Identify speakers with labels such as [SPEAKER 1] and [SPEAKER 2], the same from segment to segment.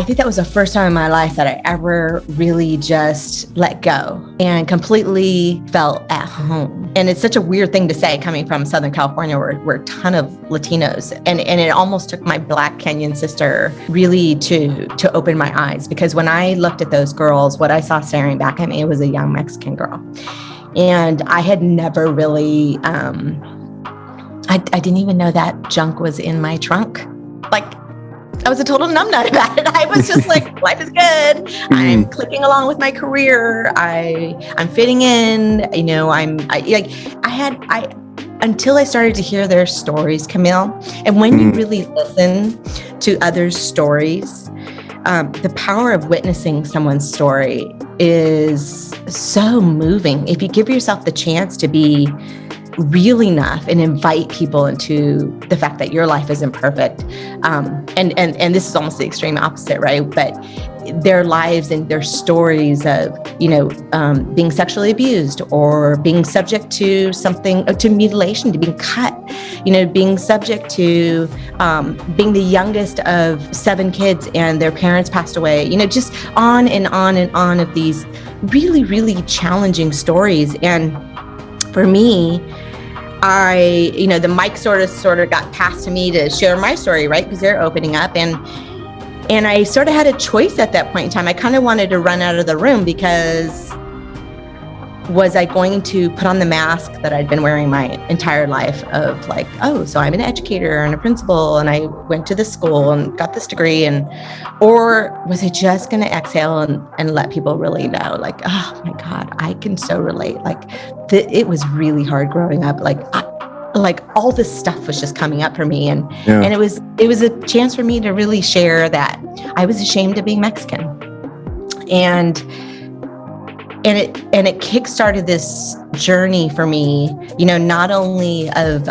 [SPEAKER 1] I think that was the first time in my life that I ever really just let go and completely felt at home. And it's such a weird thing to say coming from Southern California, where we're a ton of Latinos. And it almost took my Black Kenyan sister really to open my eyes, because when I looked at those girls, what I saw staring back at me was a young Mexican girl. And I had never really, I didn't even know that junk was in my trunk. Like, I was a total numbnut about it. I was just like, life is good. I'm clicking along with my career. I'm fitting in. You know, until I started to hear their stories, Camille. And when you really listen to others' stories, the power of witnessing someone's story is so moving. If you give yourself the chance to be real enough and invite people into the fact that your life isn't perfect. And this is almost the extreme opposite, right? But their lives and their stories of, being sexually abused or being subject to something, to mutilation, to being cut, being subject to being the youngest of 7 kids and their parents passed away, just on and on and on of these really, really challenging stories. And for me, the mic sort of got passed to me to share my story, right? Because they're opening up. And I sort of had a choice at that point in time. I kind of wanted to run out of the room, because was I going to put on the mask that I'd been wearing my entire life of like, oh, so I'm an educator and a principal and I went to this school and got this degree, or was I just going to exhale and let people really know, like, oh my God, I can so relate. Like it was really hard growing up. Like all this stuff was just coming up for me. And it was a chance for me to really share that I was ashamed of being Mexican. And it kickstarted this journey for me, not only of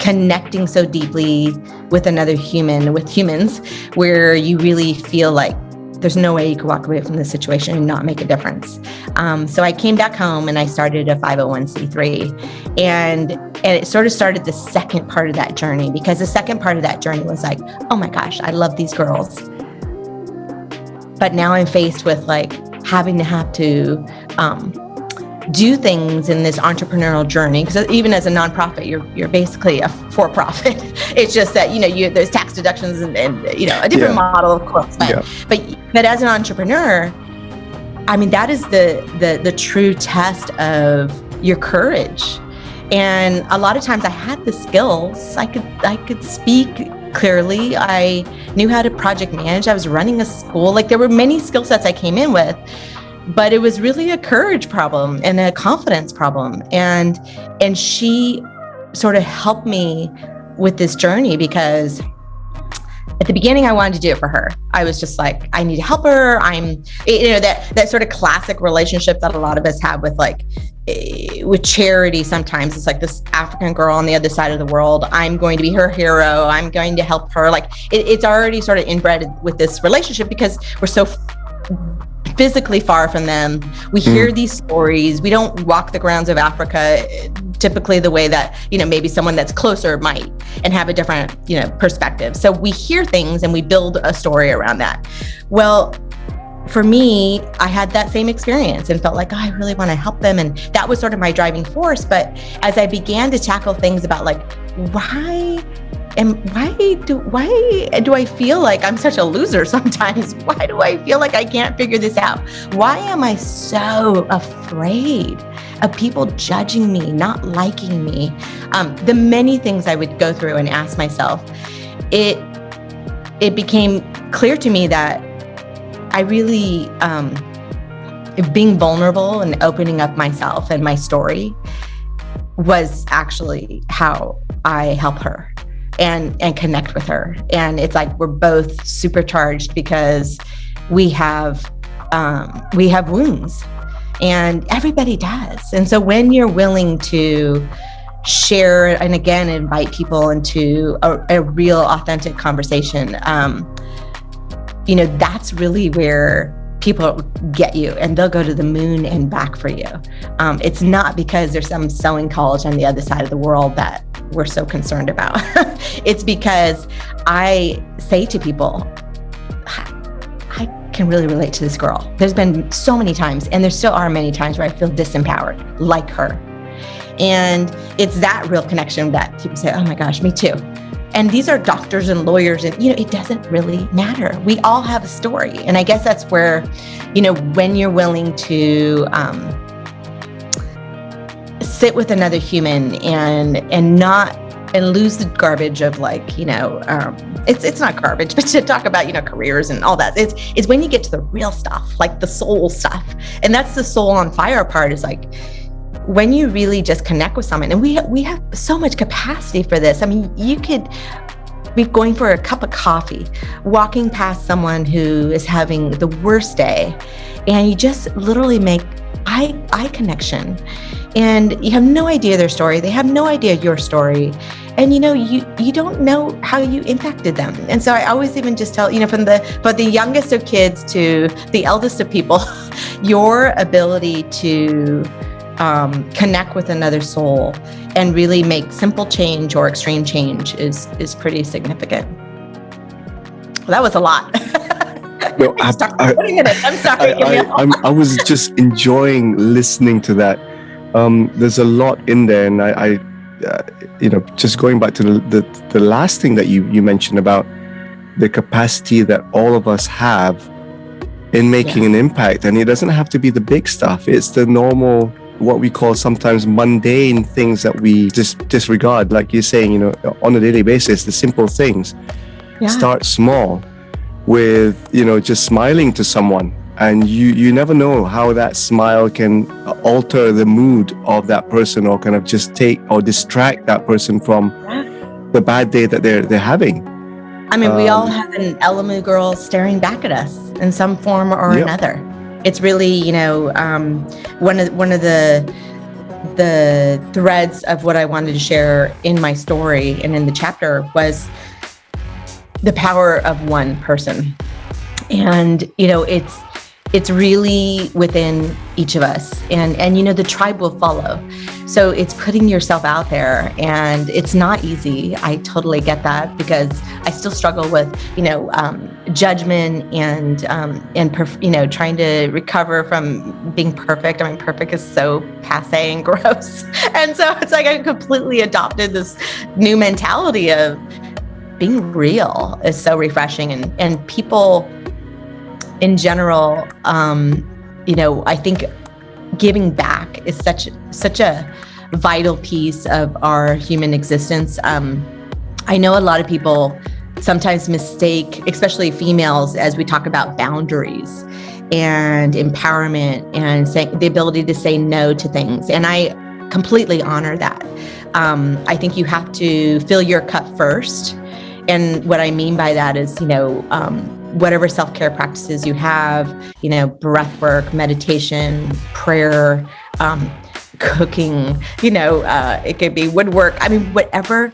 [SPEAKER 1] connecting so deeply with another human, with humans, where you really feel like there's no way you could walk away from this situation and not make a difference. So I came back home and I started a 501c3, and it sort of started the second part of that journey, because the second part of that journey was like, oh my gosh, I love these girls. But now I'm faced with like having to do things in this entrepreneurial journey, because even as a nonprofit, you're basically a for-profit. It's just that there's tax deductions and a different model, of course. But as an entrepreneur, I mean, that is the true test of your courage. And a lot of times I had the skills. I could speak clearly. I knew how to project manage. I was running a school. Like there were many skill sets I came in with, but it was really a courage problem and a confidence problem. And she sort of helped me with this journey, because at the beginning I wanted to do it for her. I was just like, I need to help her. That sort of classic relationship that a lot of us have with with charity. Sometimes it's like this African girl on the other side of the world. I'm going to be her hero. I'm going to help her. Like it's already sort of inbred with this relationship, because we're so physically far from them. We hear these stories. We don't walk the grounds of Africa typically the way that, maybe someone that's closer might, and have a different, perspective. So we hear things and we build a story around that. Well, for me, I had that same experience and felt like, oh, I really want to help them. And that was sort of my driving force. But as I began to tackle things about like, why do I feel like I'm such a loser sometimes? Why do I feel like I can't figure this out? Why am I so afraid of people judging me, not liking me? The many things I would go through and ask myself, it became clear to me that I really, being vulnerable and opening up myself and my story was actually how I help her and connect with her. And it's like we're both supercharged because we have wounds, and everybody does. And so when you're willing to share and again invite people into a real authentic conversation, that's really where people get you, and they'll go to the moon and back for you. It's not because there's some sewing college on the other side of the world that we're so concerned about. It's because I say to people, can really relate to this girl. There's been so many times, and there still are many times where I feel disempowered like her. And it's that real connection that people say, oh my gosh, me too. And these are doctors and lawyers, and, it doesn't really matter. We all have a story. And I guess that's where, when you're willing to sit with another human and lose the garbage of it's not garbage, but to talk about, careers and all that. It's when you get to the real stuff, like the soul stuff. And that's the soul on fire part, is like, when you really just connect with someone, and we have so much capacity for this. I mean, you could be going for a cup of coffee, walking past someone who is having the worst day, and you just literally make eye connection. And you have no idea their story. They have no idea your story. And you don't know how you impacted them. And so I always even just tell, from the youngest of kids to the eldest of people, your ability to connect with another soul and really make simple change or extreme change is pretty significant. Well, that was a lot.
[SPEAKER 2] No,
[SPEAKER 1] I'm sorry.
[SPEAKER 2] I was just enjoying listening to that. There's a lot in there, and I just going back to the last thing that you mentioned about the capacity that all of us have in making an impact, and it doesn't have to be the big stuff. It's the normal, what we call sometimes mundane things that we just disregard. Like you're saying, on a daily basis, the simple things. Yeah. Start small with, just smiling to someone. And you never know how that smile can alter the mood of that person, or kind of just take or distract that person from the bad day that they're having.
[SPEAKER 1] I mean, we all have an Elimu girl staring back at us in some form or another. It's really, one of the threads of what I wanted to share in my story and in the chapter was the power of one person. And, it's really within each of us, and the tribe will follow. So it's putting yourself out there, and it's not easy. I totally get that, because I still struggle with judgment and trying to recover from being perfect. I mean, perfect is so passé and gross, and so it's like I completely adopted this new mentality of being real is so refreshing, and people in general, I think giving back is such a vital piece of our human existence. I know a lot of people sometimes mistake, especially females, as we talk about boundaries and empowerment and the ability to say no to things. And I completely honor that. I think you have to fill your cup first. And what I mean by that is, whatever self-care practices you have, breath work, meditation, prayer, cooking, it could be woodwork. I mean, whatever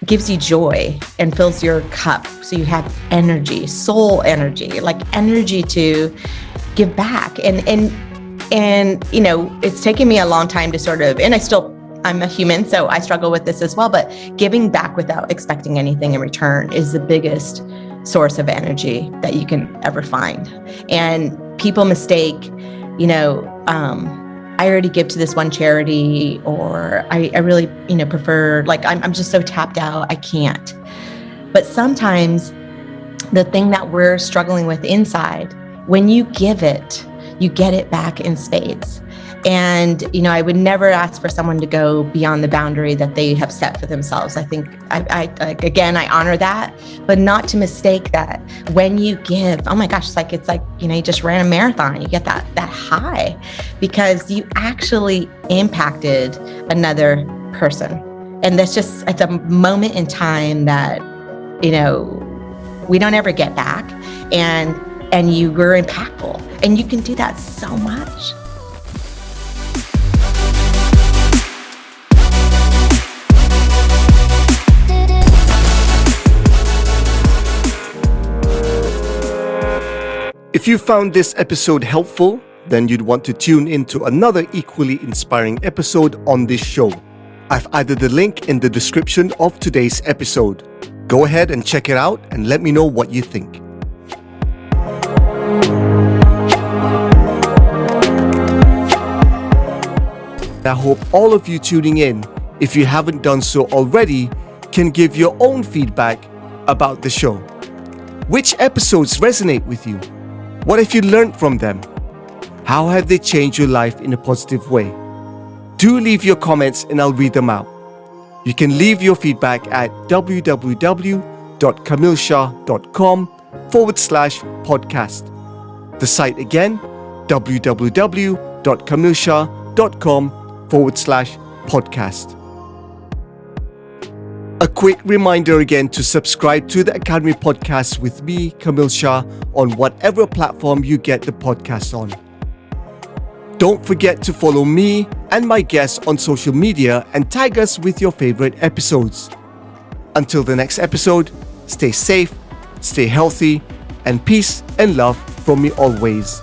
[SPEAKER 1] gives you joy and fills your cup, so you have energy, soul energy, like energy to give back. And it's taken me a long time to sort of, and I'm a human, so I struggle with this as well, but giving back without expecting anything in return is the biggest source of energy that you can ever find. And people mistake, I already give to this one charity, or I really, prefer, like, I'm just so tapped out, I can't. But sometimes the thing that we're struggling with inside, when you give it, you get it back in spades. And, I would never ask for someone to go beyond the boundary that they have set for themselves. I think, I honor that, but not to mistake that when you give, oh my gosh, it's like, you just ran a marathon, you get that high because you actually impacted another person. And it's a moment in time that, we don't ever get back, and you were impactful, and you can do that so much.
[SPEAKER 2] If you found this episode helpful, then you'd want to tune into another equally inspiring episode on this show. I've added the link in the description of today's episode. Go ahead and check it out and let me know what you think. I hope all of you tuning in, if you haven't done so already, can give your own feedback about the show. Which episodes resonate with you? What have you learned from them? How have they changed your life in a positive way? Do leave your comments and I'll read them out. You can leave your feedback at www.camilshah.com/podcast. The site again, www.camilshah.com/podcast. A quick reminder again to subscribe to the Academy Podcast with me, Kamil Shah, on whatever platform you get the podcast on. Don't forget to follow me and my guests on social media and tag us with your favorite episodes. Until the next episode, stay safe, stay healthy, and peace and love from me always.